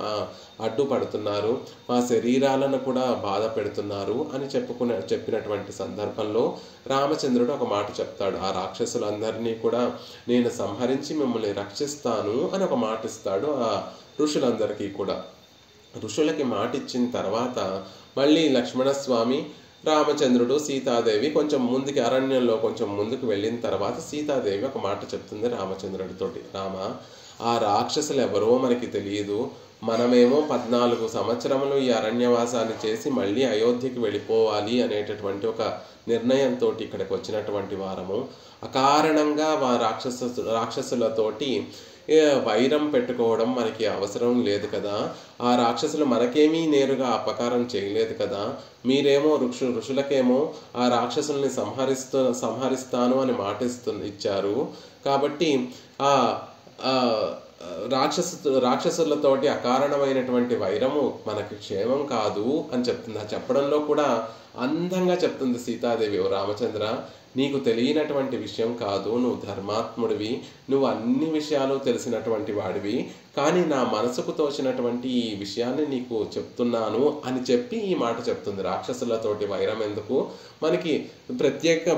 అడ్డుపడుతున్నారు, మా శరీరాలను కూడా బాధ పెడుతున్నారు అని చెప్పినటువంటి సందర్భంలో రామచంద్రుడు ఒక మాట చెప్తాడు. ఆ రాక్షసులందరినీ కూడా నేను సంహరించి మిమ్మల్ని రక్షిస్తాను అని ఒక మాట ఇస్తాడు ఆ ఋషులందరికీ కూడా. ఋషులకి మాట ఇచ్చిన తర్వాత మళ్ళీ లక్ష్మణస్వామి, రామచంద్రుడు, సీతాదేవి కొంచెం ముందుకి అరణ్యంలో కొంచెం ముందుకు వెళ్ళిన తర్వాత సీతాదేవి ఒక మాట చెప్తుంది రామచంద్రుడితోటి. రామ, ఆ రాక్షసులు ఎవరో మనకి తెలియదు, మనమేమో 14 సంవత్సరములు ఈ అరణ్యవాసాన్ని చేసి మళ్ళీ అయోధ్యకి వెళ్ళిపోవాలి అనేటటువంటి ఒక నిర్ణయంతో ఇక్కడికి వచ్చినటువంటి వారము. అకారణంగా రాక్షసులతోటి వైరం పెట్టుకోవడం మనకి అవసరం లేదు కదా, ఆ రాక్షసులు మనకేమీ నేరుగా అపకారం చేయలేదు కదా, మీరేమో ఋషులకేమో ఆ రాక్షసుల్ని సంహరిస్తాను అని మాట ఇచ్చారు. కాబట్టి ఆ రాక్షసులతోటి అకారణమైనటువంటి వైరము మనకి క్షేమం కాదు అని చెప్తుంది. ఆ చెప్పడంలో కూడా అందంగా చెప్తుంది సీతాదేవి, రామచంద్ర నీకు తెలియనటువంటి విషయం కాదు, నువ్వు ధర్మాత్ముడివి, నువ్వు అన్ని విషయాలు తెలిసినటువంటి వాడివి, కానీ నా మనసుకు తోచినటువంటి ఈ విషయాన్ని నీకు చెప్తున్నాను అని చెప్పి ఈ మాట చెప్తుంది. రాక్షసులతోటి వైరం ఎందుకు, మనకి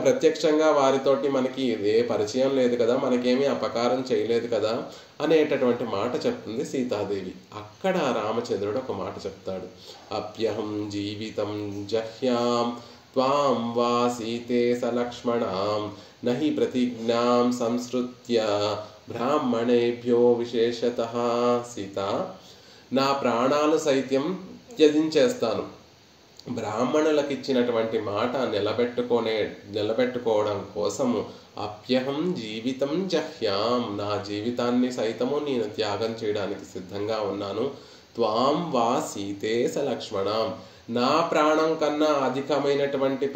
ప్రత్యక్షంగా వారితోటి మనకి ఏ పరిచయం లేదు కదా, మనకేమీ అపకారం చేయలేదు కదా అనేటటువంటి మాట చెప్తుంది సీతాదేవి. అక్కడ రామచంద్రుడు ఒక మాట చెప్తాడు. అప్యహం జీవితం జహ్యాం త్వాం వా సీతే సలక్ష్మణాం నహి ప్రతిజ్ఞాం సంస్కృత్య బ్రాహ్మణేభ్యో విశేషతః. సీత, నా ప్రాణాలు సైత్యం త్యజించేస్తాను, బ్రాహ్మణులకు ఇచ్చినటువంటి మాట నిలబెట్టుకోవడం కోసము అప్యహం జీవితం జహ్యాం, నా జీవితాన్ని సైతము నేను త్యాగం చేయడానికి సిద్ధంగా ఉన్నాను. త్వాం వా సీతే సలక్ష్మణాం, నా ప్రాణం కన్నా అధికమైనటువంటి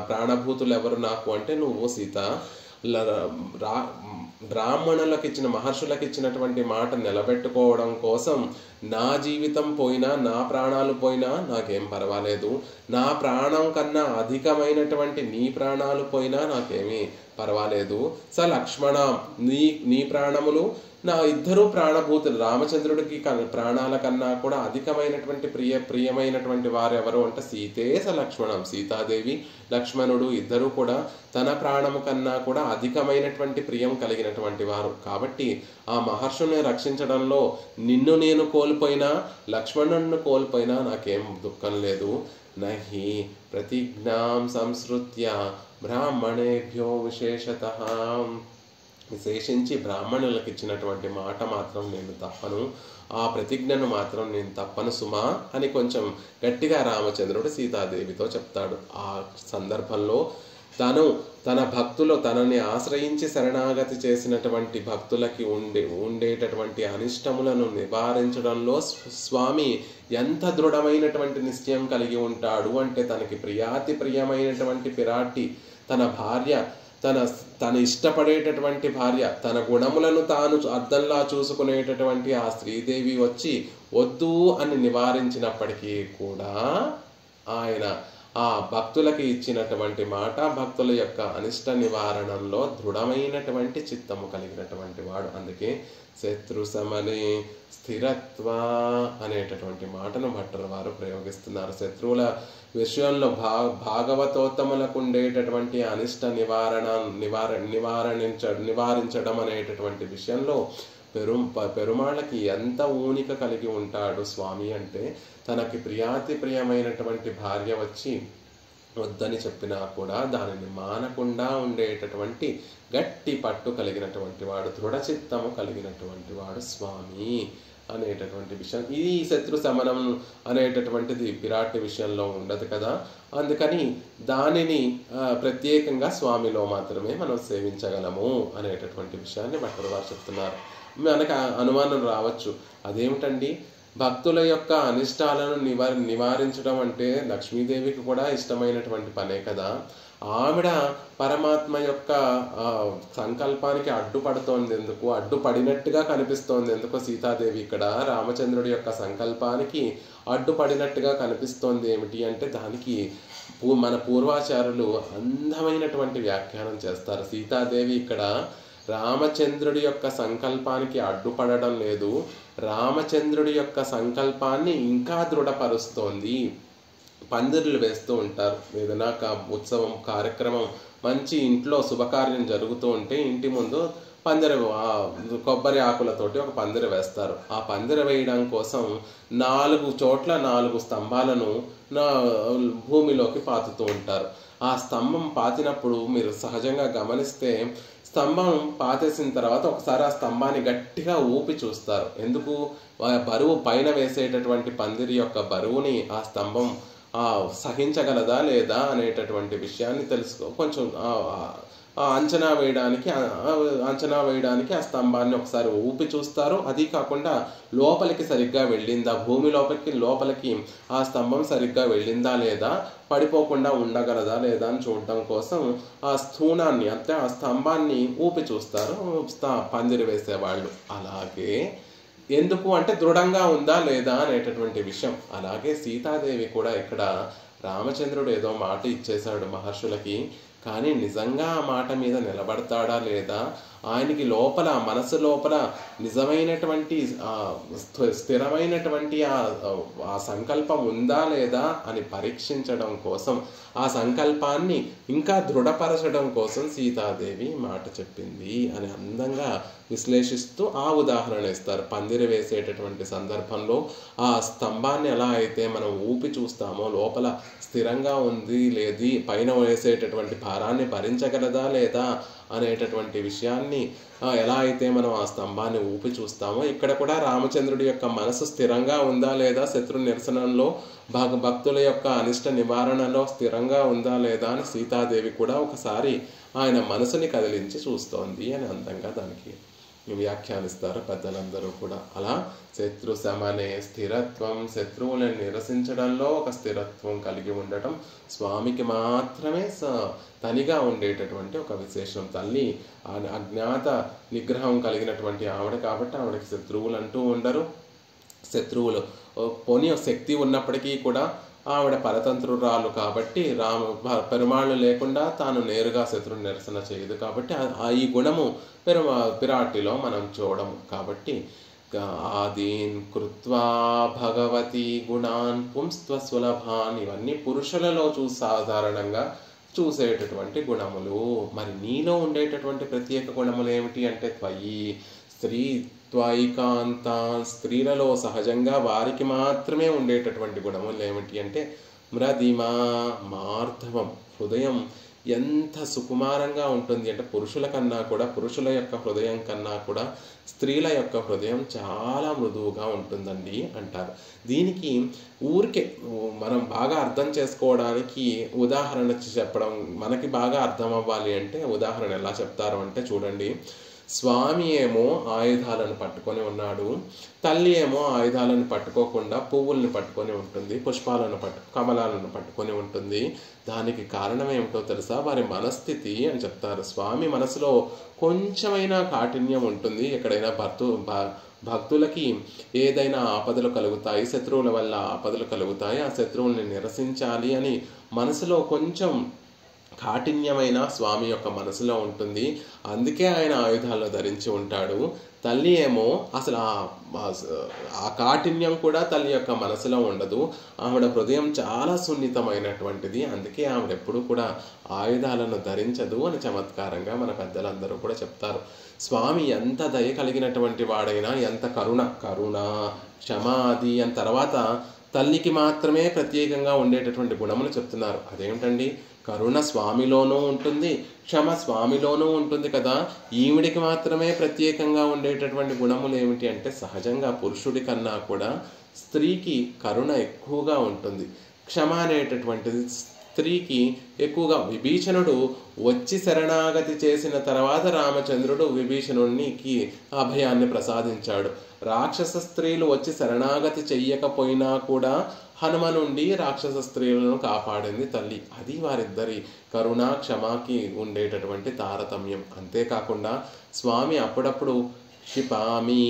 ప్రాణభూతులు ఎవరు నాకు అంటే నువ్వు సీత. బ్రాహ్మణులకు ఇచ్చిన మహర్షులకు ఇచ్చినటువంటి మాట నిలబెట్టుకోవడం కోసం నా జీవితం పోయినా నా ప్రాణాలు పోయినా నాకేం పర్వాలేదు, నా ప్రాణం కన్నా అధికమైనటువంటి నీ ప్రాణాలు పోయినా నాకేమీ పర్వాలేదు. లక్ష్మణ, నీ ప్రాణములు నా ఇద్దరు ప్రాణభూతులు, రామచంద్రుడికి ప్రాణాల కన్నా కూడా అధికమైనటువంటి ప్రియమైనటువంటి వారు ఎవరు అంటే సీతే లక్ష్మణం, సీతాదేవి లక్ష్మణుడు ఇద్దరు కూడా తన ప్రాణము కన్నా కూడా అధికమైనటువంటి ప్రియం కలిగినటువంటి వారు. కాబట్టి ఆ మహర్షుని రక్షించడంలో నిన్ను నేను కోల్పోయినా లక్ష్మణుడిని కోల్పోయినా నాకేం దుఃఖం లేదు. నహి ప్రతిజ్ఞాం సంస్కృత్య బ్రాహ్మణేభ్యో విశేషతః, విశేషించి బ్రాహ్మణులకు ఇచ్చినటువంటి మాట మాత్రం నేను తప్పను, ఆ ప్రతిజ్ఞను మాత్రం నేను తప్పను సుమా అని కొంచెం గట్టిగా రామచంద్రుడు సీతాదేవితో చెప్తాడు. ఆ సందర్భంలో తన భక్తులు తనని ఆశ్రయించి శరణాగతి చేసినటువంటి భక్తులకి ఉండేటటువంటి అనిష్టములను నివారించడంలో స్వామి ఎంత దృఢమైనటువంటి నిశ్చయం కలిగి ఉంటాడు అంటే, తనకి ప్రియమైనటువంటి పిరాటి తన భార్య, తన ఇష్టపడేటటువంటి భార్య, తన గుణములను తాను అద్దంలా చూసుకునేటటువంటి ఆ శ్రీదేవి వచ్చి వద్దు అని నివారించినప్పటికీ కూడా ఆయన ఆ భక్తులకి ఇచ్చినటువంటి మాట, భక్తుల యొక్క అనిష్ట నివారణలో దృఢమైనటువంటి చిత్తము కలిగినటువంటి వాడు. అందుకే శత్రు సమనే స్థిరత్వ అనేటటువంటి మాటను భట్టర్ వారు ప్రయోగిస్తున్నారు. శత్రువుల విషయంలో భాగవతోత్తములకు ఉండేటటువంటి అనిష్ట నివారించడం అనేటటువంటి విషయంలో పెరుమాళ్ళకి ఎంత ఊనిక కలిగి ఉంటాడు స్వామి అంటే, తనకి ప్రియమైనటువంటి భార్య వచ్చి వద్దని చెప్పినా కూడా దానిని మానకుండా ఉండేటటువంటి గట్టి పట్టు కలిగినటువంటి వాడు, దృఢచిత్తము కలిగినటువంటి వాడు స్వామి అనేటటువంటి విషయం. ఇది శత్రు శమనం అనేటటువంటిది విరాట్ విషయంలో ఉండదు కదా, అందుకని దానిని ప్రత్యేకంగా స్వామిలో మాత్రమే మనం సేవించగలము అనేటటువంటి విషయాన్ని భట్టర్ వారు చెప్తున్నారు. మనకు అనుమానం రావచ్చు, అదేమిటండి భక్తుల యొక్క అనిష్టాలను నివారించడం అంటే లక్ష్మీదేవికి కూడా ఇష్టమైనటువంటి పనే కదా. ఆవిడ పరమాత్మ యొక్క సంకల్పానికి అడ్డుపడుతోంది ఎందుకు, అడ్డుపడినట్టుగా కనిపిస్తోంది ఎందుకు సీతాదేవి ఇక్కడ రామచంద్రుడి యొక్క సంకల్పానికి అడ్డుపడినట్టుగా కనిపిస్తోంది ఏమిటి అంటే దానికి మన పూర్వాచారులు అందమైనటువంటి వ్యాఖ్యానం చేస్తారు. సీతాదేవి ఇక్కడ రామచంద్రుడి యొక్క సంకల్పానికి అడ్డుపడడం లేదు, రామచంద్రుడి యొక్క సంకల్పాన్ని ఇంకా దృఢపరుస్తోంది. పందిర్లు వేస్తూ ఉంటారు, ఏదైనా ఉత్సవం కార్యక్రమం మంచి ఇంట్లో శుభకార్యం జరుగుతూ ఉంటే ఇంటి ముందు పందిర కొబ్బరి ఆకులతోటి ఒక పందిర వేస్తారు. ఆ పందిర వేయడం కోసం 4 చోట్ల 4 స్తంభాలను భూమిలోకి పాతుతూ ఉంటారు. ఆ స్తంభం పాతినప్పుడు మీరు సహజంగా గమనిస్తే స్తంభం పాతేసిన తర్వాత ఒకసారి ఆ స్తంభాన్ని గట్టిగా ఊపి చూస్తారు. ఎందుకు? బరువు పైన వేసేటటువంటి పందిరి యొక్క బరువుని ఆ స్తంభం సహించగలదా లేదా అనేటటువంటి విషయాన్ని కొంచెం అంచనా వేయడానికి ఆ స్తంభాన్ని ఒకసారి ఊపి చూస్తారు. అది కాకుండా లోపలికి సరిగ్గా వెళ్ళిందా, భూమి లోపలికి ఆ స్తంభం సరిగ్గా వెళ్ళిందా లేదా, పడిపోకుండా ఉండగలదా లేదా అని చూడటం కోసం ఆ స్థూణాన్ని అంటే ఆ స్తంభాన్ని ఊపి చూస్తారు పందిరి వేసేవాళ్ళు. అలాగే ఎందుకు అంటే దృఢంగా ఉందా లేదా అనేటటువంటి విషయం. అలాగే సీతాదేవి కూడా ఇక్కడ రామచంద్రుడు ఏదో మాట ఇచ్చేశాడు మహర్షులకి, కానీ నిజంగా ఆ మాట మీద నిలబడతాడా లేదా, ఆయనకి లోపల మనసు లోపల నిజమైనటువంటి స్థిరమైనటువంటి ఆ సంకల్పం ఉందా లేదా అని పరీక్షించడం కోసం, ఆ సంకల్పాన్ని ఇంకా దృఢపరచడం కోసం సీతాదేవి మాట చెప్పింది అని అందంగా విశ్లేషిస్తూ ఆ ఉదాహరణ ఇస్తారు. పందిరి వేసేటటువంటి సందర్భంలో ఆ స్తంభాన్ని ఎలా అయితే మనం ఊపి చూస్తామో లోపల స్థిరంగా ఉంది లేది, పైన వేసేటటువంటి భారాన్ని భరించగలదా లేదా అనేటటువంటి విషయాన్ని ఎలా అయితే మనం ఆ స్తంభాన్ని ఊపి చూస్తామో ఇక్కడ కూడా రామచంద్రుడి యొక్క మనసు స్థిరంగా ఉందా లేదా, శత్రు నిరసనలో భక్తుల యొక్క అనిష్ట నివారణలో స్థిరంగా ఉందా లేదా అని సీతాదేవి కూడా ఒకసారి ఆయన మనసుని కదిలించి చూస్తోంది అని అందంగా దానికి వ్యాఖ్యానిస్తారు పెద్దలందరూ కూడా. అలా శత్రు శమనే స్థిరత్వం, శత్రువులను నిరసించడంలో ఒక స్థిరత్వం కలిగి ఉండటం స్వామికి మాత్రమే తనిగా ఉండేటటువంటి ఒక విశేషం. తల్లి అజ్ఞాత నిగ్రహం కలిగినటువంటి ఆవిడ కాబట్టి ఆవిడకి శత్రువులు అంటూ ఉండరు. శత్రువులు పోనీ శక్తి ఉన్నప్పటికీ కూడా ఆవిడ పరతంత్రురాలు కాబట్టి పెరుమాళ్ళు లేకుండా తాను నేరుగా శత్రు నిరసన చేయదు కాబట్టి ఈ గుణము పిరాటిలో మనం చూడము. కాబట్టి ఆదీన్ కృత్వా భగవతి గుణాన్ పుంస్త్వ సులభాన్, ఇవన్నీ పురుషులలో సాధారణంగా చూసేటటువంటి గుణములు. మరి నీలో ఉండేటటువంటి ప్రత్యేక గుణములు ఏమిటి అంటే త్వయి స్త్రీ త్వైకాంత, స్త్రీలలో సహజంగా వారికి మాత్రమే ఉండేటటువంటి గుణములు ఏమిటి అంటే మ్రదిమా మార్ధవం, హృదయం ఎంత సుకుమారంగా ఉంటుంది అంటే పురుషుల కన్నా కూడా, పురుషుల యొక్క హృదయం కన్నా కూడా స్త్రీల యొక్క హృదయం చాలా మృదువుగా ఉంటుందండి అంటారు. దీనికి ఊరికే మనం బాగా అర్థం చేసుకోవడానికి ఉదాహరణ చెప్పడం, మనకి బాగా అర్థం అవ్వాలి అంటే ఉదాహరణ ఎలా చెప్తారు అంటే చూడండి. స్వామి ఏమో ఆయుధాలను పట్టుకొని ఉన్నాడు, తల్లి ఏమో ఆయుధాలను పట్టుకోకుండా పువ్వుల్ని పట్టుకొని ఉంటుంది, పుష్పాలను కమలాలను పట్టుకొని ఉంటుంది. దానికి కారణం ఏమిటో తెలుసా? వారి మనస్థితి అని చెప్తారు. స్వామి మనసులో కొంచెమైనా కాఠిన్యం ఉంటుంది. ఎక్కడైనా భక్తులకి ఏదైనా ఆపదలు కలుగుతాయి, శత్రువుల వల్ల ఆపదలు కలుగుతాయి, ఆ శత్రువుల్ని నిరసించాలి అని మనసులో కొంచెం కాఠిన్యమైన స్వామి యొక్క మనసులో ఉంటుంది. అందుకే ఆయన ఆయుధాలను ధరించి ఉంటాడు. తల్లి ఏమో అసలు ఆ కాఠిన్యం కూడా తల్లి యొక్క మనసులో ఉండదు. ఆవిడ హృదయం చాలా సున్నితమైనటువంటిది. అందుకే ఆవిడ ఎప్పుడు కూడా ఆయుధాలను ధరించదు అని చమత్కారంగా మన పెద్దలందరూ కూడా చెప్తారు. స్వామి ఎంత దయ కలిగినటువంటి వాడైనా, ఎంత కరుణ క్షమాది అని తర్వాత తల్లికి మాత్రమే ప్రత్యేకంగా ఉండేటటువంటి గుణములు చెప్తున్నారు. అదేమిటండి? కరుణ స్వామిలోనూ ఉంటుంది, క్షమ స్వామిలోనూ ఉంటుంది కదా. ఈవిడికి మాత్రమే ప్రత్యేకంగా ఉండేటటువంటి గుణములు ఏమిటి అంటే సహజంగా పురుషుడి కన్నా కూడా స్త్రీకి కరుణ ఎక్కువగా ఉంటుంది. క్షమ అనేటటువంటిది స్త్రీకి ఎక్కువగా విభీషణుడు వచ్చి శరణాగతి చేసిన తర్వాత రామచంద్రుడు విభీషణునికి అభయాన్ని ప్రసాదించాడు. రాక్షస స్త్రీలు వచ్చి శరణాగతి చెయ్యకపోయినా కూడా హనుమ నుండి రాక్షస స్త్రీలను కాపాడింది తల్లి. అది వారిద్దరి కరుణ క్షమాకి ఉండేటటువంటి తారతమ్యం. అంతేకాకుండా స్వామి అప్పుడప్పుడు క్షిపామి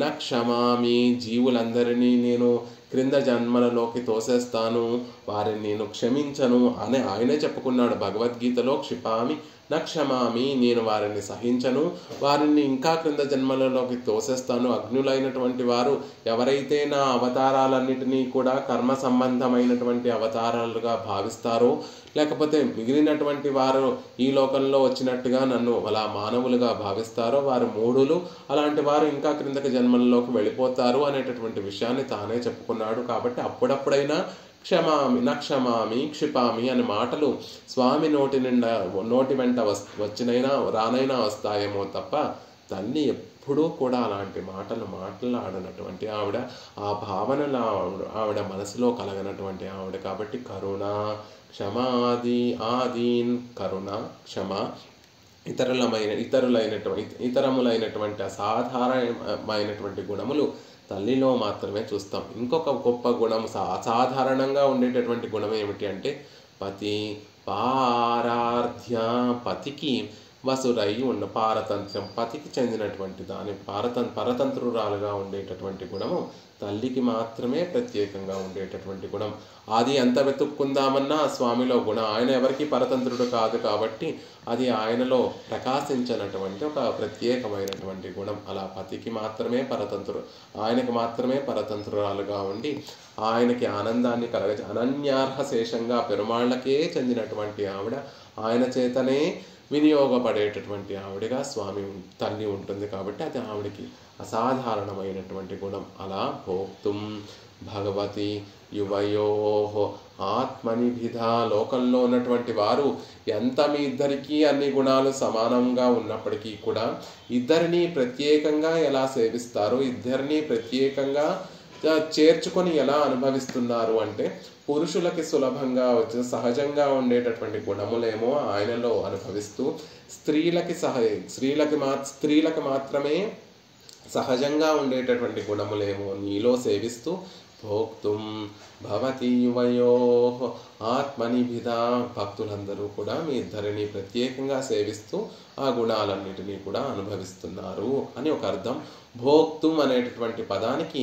న క్షమామి, జీవులందరినీ నేను క్రింద జన్మలలోకి తోసేస్తాను, వారిని నేను క్షమించను అని ఆయనే చెప్పుకున్నాడు భగవద్గీతలో. క్షిపామి న క్షమామి, నేను వారిని సహించను, వారిని ఇంకా క్రింద జన్మలలోకి తోసేస్తాను. అగ్నులైనటువంటి వారు ఎవరైతే నా అవతారాలన్నిటినీ కూడా కర్మ సంబంధమైనటువంటి అవతారాలుగా భావిస్తారో, లేకపోతే మిగిలినటువంటి వారు ఈ లోకంలో వచ్చినట్టుగా నన్ను అలా మానవులుగా భావిస్తారో, వారు మూఢులు, అలాంటి వారు ఇంకా క్రిందకి జన్మలలోకి వెళ్ళిపోతారు అనేటటువంటి విషయాన్ని తానే చెప్పుకున్నాడు. కాబట్టి అప్పుడప్పుడైనా క్షమామి న క్షమామి క్షిపామి అనే మాటలు స్వామి నోటి వెంట వచ్చినైనా రానైనా వస్తాయేమో తప్ప తల్లి ఎప్పుడూ కూడా అలాంటి మాటలు మాట్లాడనటువంటి ఆవిడ, ఆ భావనలు ఆవిడ మనసులో కలగనటువంటి ఆవిడ. కాబట్టి కరుణ క్షమాదీన్ కరుణ క్షమ ఇతరములైనటువంటి అసాధారణమైనటువంటి గుణములు తల్లిలో మాత్రమే చూస్తాం. ఇంకొక గొప్ప గుణం, అసాధారణంగా ఉండేటటువంటి గుణం ఏమిటి అంటే పతి పారార్థ్య, పతికి వసురై ఉన్న పారతంత్రం, పతికి చెందినటువంటి దాని పరతంత్రురాలుగా ఉండేటటువంటి గుణము తల్లికి మాత్రమే ప్రత్యేకంగా ఉండేటటువంటి గుణం. అది ఎంత వెతుక్కుందామన్నా స్వామిలో గుణం. ఆయన ఎవరికి పరతంత్రుడు కాదు కాబట్టి అది ఆయనలో ప్రకాశించినటువంటి ఒక ప్రత్యేకమైనటువంటి గుణం. అలా పతికి మాత్రమే ఆయనకి మాత్రమే పరతంత్రురాలుగా ఉండి ఆయనకి ఆనందాన్ని అనన్యార్హ శేషంగా పెరుమాళ్ళకే చెందినటువంటి ఆవిడ, ఆయన చేతనే వినియోగపడేటటువంటి ఆవిడగా స్వామి తల్లి ఉంటుంది. కాబట్టి అది ఆవిడికి అసాధారణమైనటువంటి గుణం. అలా భోక్తుం భగవతి యువయో ఆత్మనిభిధ, లోకంలో ఉన్నటువంటి వారు ఎంత మీ ఇద్దరికీ అన్ని గుణాలు సమానంగా ఉన్నప్పటికీ కూడా ఇద్దరిని ప్రత్యేకంగా ఎలా సేవిస్తారు, ఇద్దరిని ప్రత్యేకంగా చేర్చుకొని ఎలా అనుభవిస్తున్నారు అంటే, పురుషులకి సులభంగా వచ్చే సహజంగా ఉండేటటువంటి గుణములేమో ఆయనలో అనుభవిస్తూ, స్త్రీలకి మాత్రమే సహజంగా ఉండేటటువంటి గుణములేమో నీలో సేవిస్తూ భోక్తుం భవతి యువయో ఆత్మనిభిధ, భక్తులందరూ కూడా మీ ఇద్దరిని ప్రత్యేకంగా సేవిస్తూ ఆ గుణాలన్నిటినీ కూడా అనుభవిస్తున్నారు అని ఒక అర్థం. భోక్తుం అనేటటువంటి పదానికి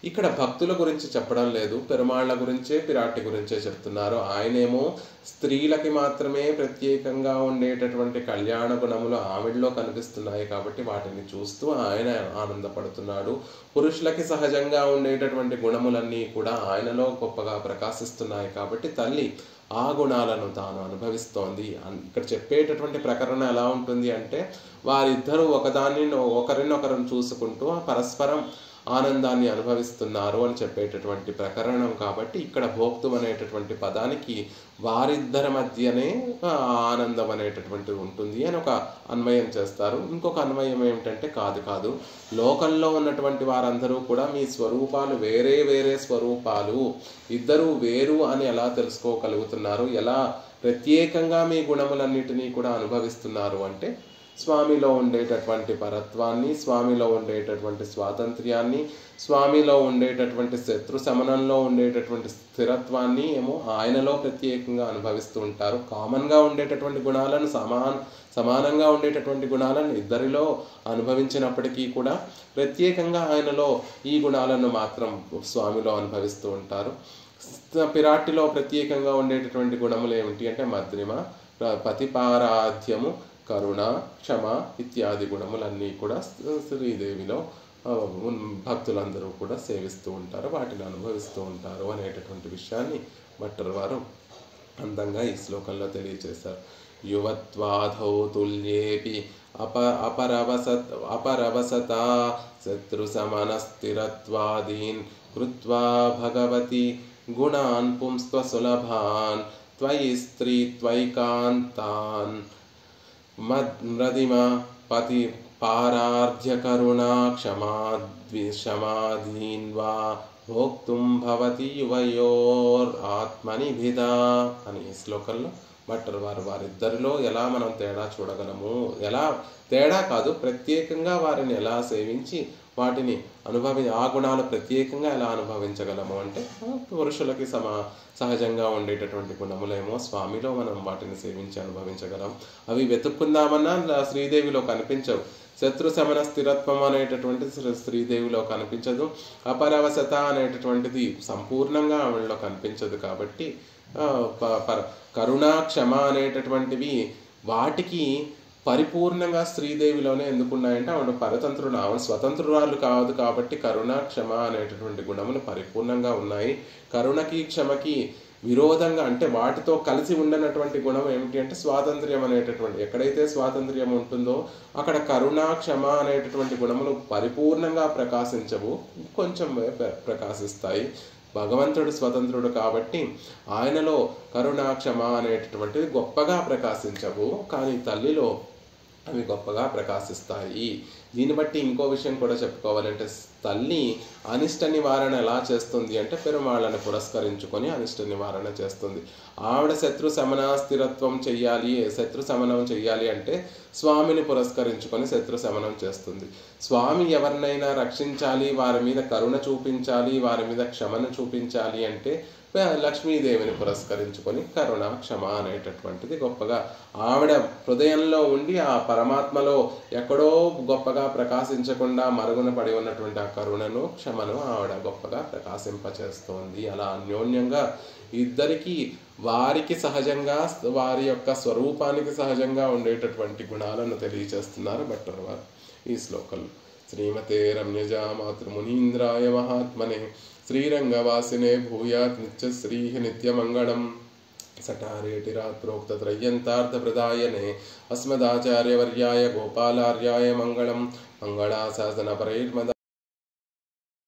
ఇక్కడ భక్తుల గురించి చెప్పడం లేదు, పెరుమాళ్ళ గురించే పిరాటి గురించే చెప్తున్నారు. ఆయనేమో స్త్రీలకి మాత్రమే ప్రత్యేకంగా ఉండేటటువంటి కళ్యాణ గుణములు ఆవిడలో కనిపిస్తున్నాయి కాబట్టి వాటిని చూస్తూ ఆయన ఆనందపడుతున్నాడు. పురుషులకి సహజంగా ఉండేటటువంటి గుణములన్నీ కూడా ఆయనలో గొప్పగా ప్రకాశిస్తున్నాయి కాబట్టి తల్లి ఆ గుణాలను తాను అనుభవిస్తోంది. ఇక్కడ చెప్పేటటువంటి ప్రకరణ ఎలా ఉంటుంది అంటే, వారిద్దరూ ఒకరినొకరు చూసుకుంటూ పరస్పరం ఆనందాన్ని అనుభవిస్తున్నారు అని చెప్పేటటువంటి ప్రకరణం. కాబట్టి ఇక్కడ భోక్తం అనేటటువంటి పదానికి వారిద్దరి మధ్యనే ఆనందం అనేటటువంటిది ఉంటుంది అని ఒక అన్వయం చేస్తారు. ఇంకొక అన్వయం ఏమిటంటే కాదు, లోకంలో ఉన్నటువంటి వారందరూ కూడా మీ స్వరూపాలు వేరే వేరే స్వరూపాలు, ఇద్దరూ వేరు అని ఎలా తెలుసుకోగలుగుతున్నారు, ఎలా ప్రత్యేకంగా మీ గుణములన్నిటినీ కూడా అనుభవిస్తున్నారు అంటే, స్వామిలో ఉండేటటువంటి పరత్వాన్ని, స్వామిలో ఉండేటటువంటి స్వాతంత్ర్యాన్ని, స్వామిలో ఉండేటటువంటి శత్రు శమనంలో ఉండేటటువంటి స్థిరత్వాన్ని ఏమో ఆయనలో ప్రత్యేకంగా అనుభవిస్తూ ఉంటారు. కామన్గా ఉండేటటువంటి గుణాలను సమానంగా ఉండేటటువంటి గుణాలను ఇద్దరిలో అనుభవించినప్పటికీ కూడా ప్రత్యేకంగా ఆయనలో ఈ గుణాలను మాత్రం స్వామిలో అనుభవిస్తూ ఉంటారు. పిరాటిలో ప్రత్యేకంగా ఉండేటటువంటి గుణములు ఏమిటి అంటే మద్రిమ, పతిపారాధ్యము, కరుణ, క్షమ ఇత్యాది గుణములన్నీ కూడా శ్రీదేవిలో భక్తులందరూ కూడా సేవిస్తూ ఉంటారు, వాటిని అనుభవిస్తూ ఉంటారు అనేటటువంటి విషయాన్ని భట్టర్ వారు అందంగా ఈ శ్లోకంలో తెలియజేశారు. యువత్వాధౌ తుల్యేపి అపరవసత శత్రు సమన స్థిరత్వాదీన్ కృత్వా భగవతి గుణాన్ పుంస్త్వ సులభాన్ త్వయి స్త్రీ త్వైకాంతాన్ మద్మృదిమ పతి పారార్ధ్య కరుణా క్షమాదీన్ వా భోక్తుం భవతి యువయోర్ ఆత్మనిభిదా అని ఈ శ్లోకంలో భట్టర్ వారిద్దరిలో ఎలా మనం తేడా చూడగలము, ఎలా తేడా కాదు ప్రత్యేకంగా వారిని ఎలా సేవించి వాటిని ఆ గుణాలు ప్రత్యేకంగా ఎలా అనుభవించగలము అంటే పురుషులకి సహజంగా ఉండేటటువంటి గుణములేమో స్వామిలో మనం వాటిని సేవించి అనుభవించగలం. అవి వెతుక్కుందామన్నా శ్రీదేవిలో కనిపించవు. శత్రు శమన స్థిరత్వం అనేటటువంటిది శ్రీదేవిలో కనిపించదు. అపరవశత అనేటటువంటిది సంపూర్ణంగా ఆవిడలో కనిపించదు. కాబట్టి కరుణ క్షమ అనేటటువంటివి వాటికి పరిపూర్ణంగా శ్రీదేవిలోనే ఎందుకున్నాయంటే ఆవిడ పరతంత్రుడు, ఆవిడ స్వతంత్రురాలు కాదు కాబట్టి కరుణ క్షమ అనేటటువంటి గుణములు పరిపూర్ణంగా ఉన్నాయి. కరుణకి క్షమకి విరోధంగా అంటే వాటితో కలిసి ఉండనటువంటి గుణం ఏమిటి అంటే స్వాతంత్ర్యం అనేటటువంటి, ఎక్కడైతే స్వాతంత్ర్యం ఉంటుందో అక్కడ కరుణ క్షమ అనేటటువంటి గుణములు పరిపూర్ణంగా ప్రకాశించవు, కొంచెం ప్రకాశిస్తాయి. భగవంతుడు స్వతంత్రుడు కాబట్టి ఆయనలో కరుణ క్షమ అనేటటువంటిది గొప్పగా ప్రకాశించవు, కానీ తల్లిలో అవి గొప్పగా ప్రకాశిస్తాయి. దీన్ని బట్టి ఇంకో విషయం కూడా చెప్పుకోవాలంటే తల్లి అనిష్ట నివారణ ఎలా చేస్తుంది అంటే పెరుమాళ్ళని పురస్కరించుకొని అనిష్ట నివారణ చేస్తుంది. ఆవిడ శత్రు శమన స్థిరత్వం చెయ్యాలి, శత్రు శమనం చెయ్యాలి అంటే స్వామిని పురస్కరించుకొని శత్రు శమనం చేస్తుంది. స్వామి ఎవరినైనా రక్షించాలి, వారి మీద కరుణ చూపించాలి, వారి మీద క్షమను చూపించాలి అంటే లక్ష్మీదేవిని పురస్కరించుకొని కరుణ క్షమ అనేటటువంటిది గొప్పగా ఆవిడ హృదయంలో ఉండి ఆ పరమాత్మలో ఎక్కడో గొప్పగా ప్రకాశించకుండా మరుగున పడి ఉన్నటువంటి ఆ కరుణను క్షమను ఆవిడ గొప్పగా ప్రకాశింపచేస్తోంది. అలా అన్యోన్యంగా ఇద్దరికి వారికి సహజంగా వారి యొక్క స్వరూపానికి సహజంగా ఉండేటటువంటి గుణాలను తెలియచేస్తున్నారు భట్టర్ వారు ఈ శ్లోకంలో. శ్రీమతే రమ్యజా మాతృమునీంద్రాయ మహాత్మనే శ్రీరంగవాసినే భూయాత్ నిత్యశ్రీ నిత్యమంగళం. సటారేటి రాత్రోక్త త్రయ్యంతార్థప్రదాయనే అస్మదాచార్యవర్యాయ గోపాలార్యాయ మంగళం. మంగళాశాసన పరైర్మద